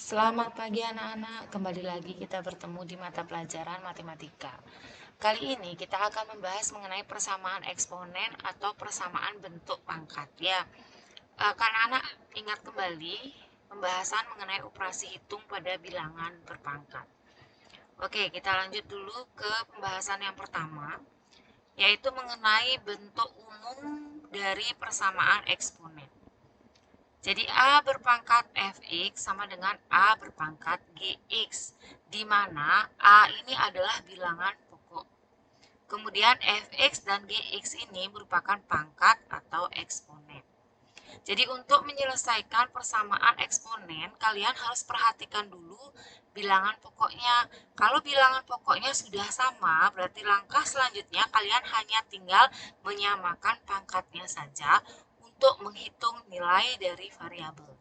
Selamat pagi anak-anak, kembali lagi kita bertemu di mata pelajaran matematika. Kali ini kita akan membahas mengenai persamaan eksponen atau persamaan bentuk pangkat ya. Kan anak ingat kembali pembahasan mengenai operasi hitung pada bilangan berpangkat. Oke, kita lanjut dulu ke pembahasan yang pertama, yaitu mengenai bentuk umum dari persamaan eksponen. Jadi A berpangkat Fx sama dengan A berpangkat Gx, di mana A ini adalah bilangan pokok. Kemudian Fx dan Gx ini merupakan pangkat atau eksponen. Jadi untuk menyelesaikan persamaan eksponen, kalian harus perhatikan dulu bilangan pokoknya. Kalau bilangan pokoknya sudah sama, berarti langkah selanjutnya kalian hanya tinggal menyamakan pangkatnya saja untuk menghitung nilai dari variabel.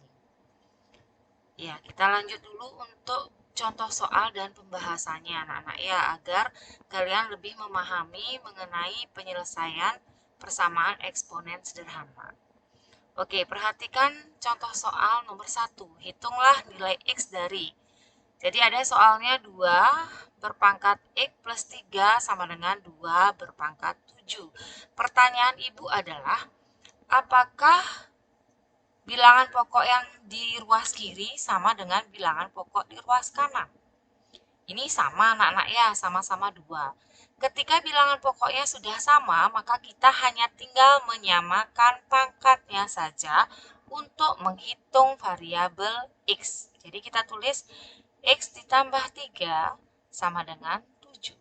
Ya, kita lanjut dulu untuk contoh soal dan pembahasannya anak-anak ya, agar kalian lebih memahami mengenai penyelesaian persamaan eksponen sederhana. Oke, perhatikan contoh soal nomor 1. Hitunglah nilai X dari. Jadi ada soalnya 2 berpangkat X plus 3 sama dengan 2 berpangkat 7. Pertanyaan ibu adalah, apakah bilangan pokok yang di ruas kiri sama dengan bilangan pokok di ruas kanan? Ini sama anak-anak ya, sama-sama 2. Ketika bilangan pokoknya sudah sama, maka kita hanya tinggal menyamakan pangkatnya saja untuk menghitung variabel X. Jadi kita tulis X ditambah 3 sama dengan 7.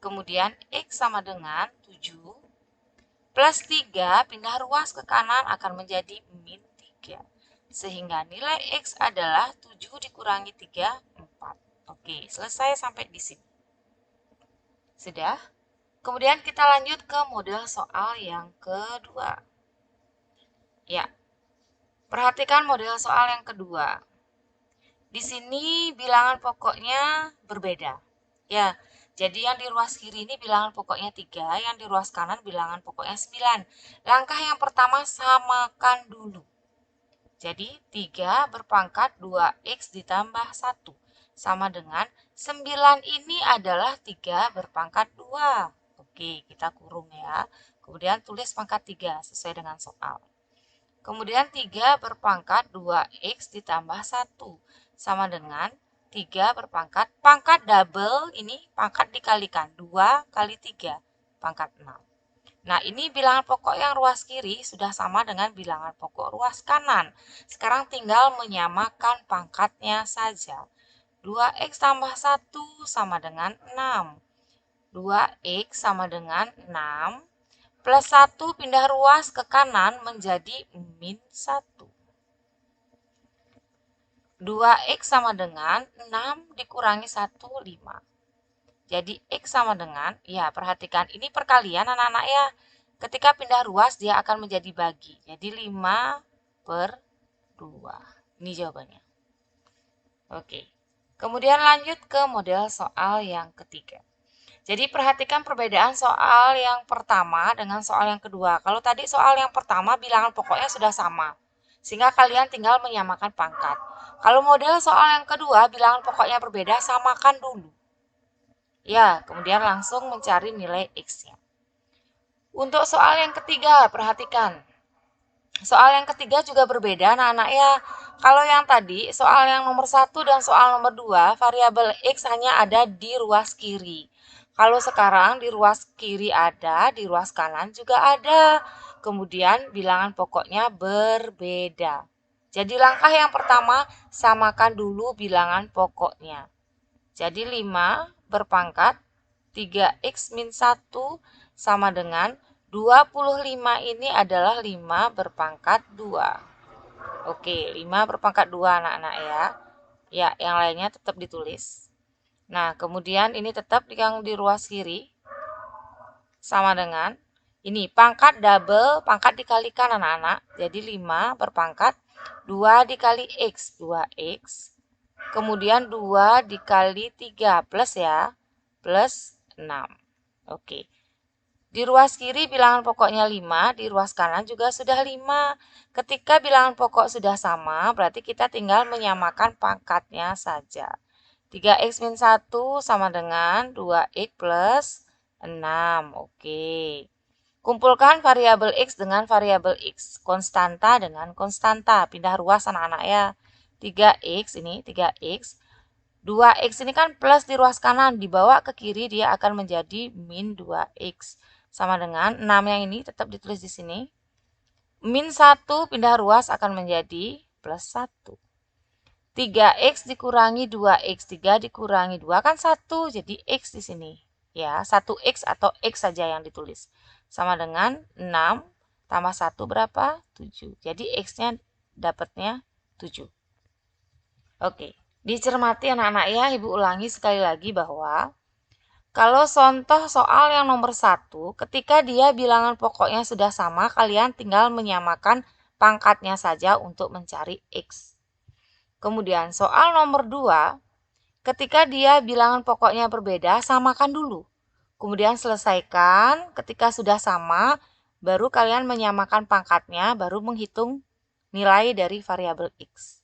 Kemudian X sama dengan 7 plus 3 pindah ruas ke kanan akan menjadi min 3. Sehingga nilai X adalah 7 dikurangi 3, 4. Oke, selesai sampai di sini. Sudah? Kemudian kita lanjut ke model soal yang kedua. Ya, perhatikan model soal yang kedua. Di sini bilangan pokoknya berbeda. Ya, jadi yang di ruas kiri ini bilangan pokoknya 3, yang di ruas kanan bilangan pokoknya 9. Langkah yang pertama, samakan dulu. Jadi 3 berpangkat 2x ditambah 1 sama dengan 9 ini adalah 3 berpangkat 2. Oke, kita kurung ya. Kemudian tulis pangkat 3 sesuai dengan soal. Kemudian 3 berpangkat 2x ditambah 1 sama dengan 3 berpangkat pangkat double, ini pangkat dikalikan 2 kali 3 pangkat 6. Nah, ini bilangan pokok yang ruas kiri sudah sama dengan bilangan pokok ruas kanan. Sekarang tinggal menyamakan pangkatnya saja. 2x tambah 1 sama dengan 6. 2x sama dengan 6 plus 1 pindah ruas ke kanan menjadi min 1. 2x sama dengan 6 dikurangi 1, 5. Jadi X sama dengan, ya perhatikan ini perkalian anak-anak ya. Ketika pindah ruas dia akan menjadi bagi. Jadi 5/2. Ini jawabannya. Oke. Kemudian lanjut ke model soal yang ketiga. Jadi perhatikan perbedaan soal yang pertama dengan soal yang kedua. Kalau tadi soal yang pertama bilangan pokoknya sudah sama. Sehingga kalian tinggal menyamakan pangkat. Kalau model soal yang kedua bilangan pokoknya berbeda, samakan dulu. Ya, kemudian langsung mencari nilai X-nya. Untuk soal yang ketiga, perhatikan. Soal yang ketiga juga berbeda, anak-anak ya. Kalau yang tadi, soal yang nomor 1 dan soal nomor 2, variabel X hanya ada di ruas kiri. Kalau sekarang di ruas kiri ada, di ruas kanan juga ada. Kemudian bilangan pokoknya berbeda. Jadi langkah yang pertama, samakan dulu bilangan pokoknya. Jadi 5 berpangkat 3x min 1 sama dengan 25 ini adalah 5 berpangkat 2. Oke, 5 berpangkat 2 anak-anak ya. Ya, yang lainnya tetap ditulis. Nah, kemudian ini tetap yang di ruas kiri sama dengan ini pangkat double, pangkat dikalikan anak-anak. Jadi 5 berpangkat 2 dikali x, 2x. Kemudian 2 dikali 3 plus ya, plus 6. Oke. Di ruas kiri bilangan pokoknya 5, di ruas kanan juga sudah 5. Ketika bilangan pokok sudah sama, berarti kita tinggal menyamakan pangkatnya saja. 3x min 1 sama dengan 2x plus 6. Oke. Kumpulkan variabel x dengan variabel x. Konstanta dengan konstanta. Pindah ruas anak-anak ya. 3x ini 3x. 2x ini kan plus di ruas kanan. Dibawa ke kiri dia akan menjadi min 2x. Sama dengan 6 yang ini tetap ditulis di sini. Min 1 pindah ruas akan menjadi plus 1. 3x dikurangi 2x. 3 dikurangi 2 kan 1. Jadi x di sini. Ya, 1x atau x saja yang ditulis. Sama dengan 6 tambah 1 berapa? 7. Jadi x-nya dapatnya 7. Oke, dicermati anak-anak ya. Ibu ulangi sekali lagi bahwa kalau contoh soal yang nomor 1, ketika dia bilangan pokoknya sudah sama, kalian tinggal menyamakan pangkatnya saja untuk mencari x. Kemudian soal nomor 2, ketika dia bilangan pokoknya berbeda, samakan dulu. Kemudian selesaikan, ketika sudah sama, baru kalian menyamakan pangkatnya, baru menghitung nilai dari variabel x.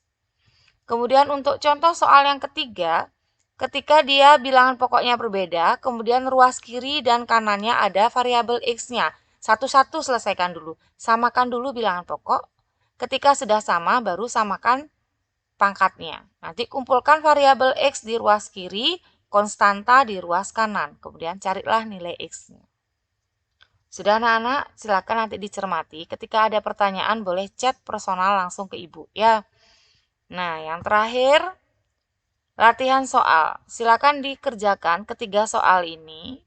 Kemudian untuk contoh soal yang ketiga, ketika dia bilangan pokoknya berbeda, kemudian ruas kiri dan kanannya ada variabel x-nya. Satu-satu selesaikan dulu. Samakan dulu bilangan pokok. Ketika sudah sama, baru samakan pangkatnya. Nanti kumpulkan variabel x di ruas kiri, konstanta di ruas kanan. Kemudian carilah nilai x-nya. Sudah anak-anak, silakan nanti dicermati. Ketika ada pertanyaan, boleh chat personal langsung ke ibu ya. Nah, yang terakhir, latihan soal. Silakan dikerjakan ketiga soal ini.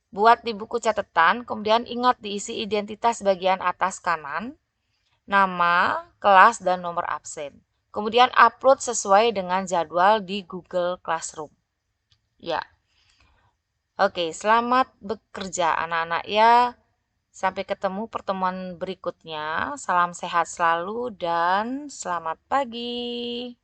Buat di buku catatan, kemudian ingat diisi identitas bagian atas kanan, nama, kelas, dan nomor absen. Kemudian upload sesuai dengan jadwal di Google Classroom. Ya. Oke, selamat bekerja anak-anak ya. Sampai ketemu pertemuan berikutnya. Salam sehat selalu dan selamat pagi.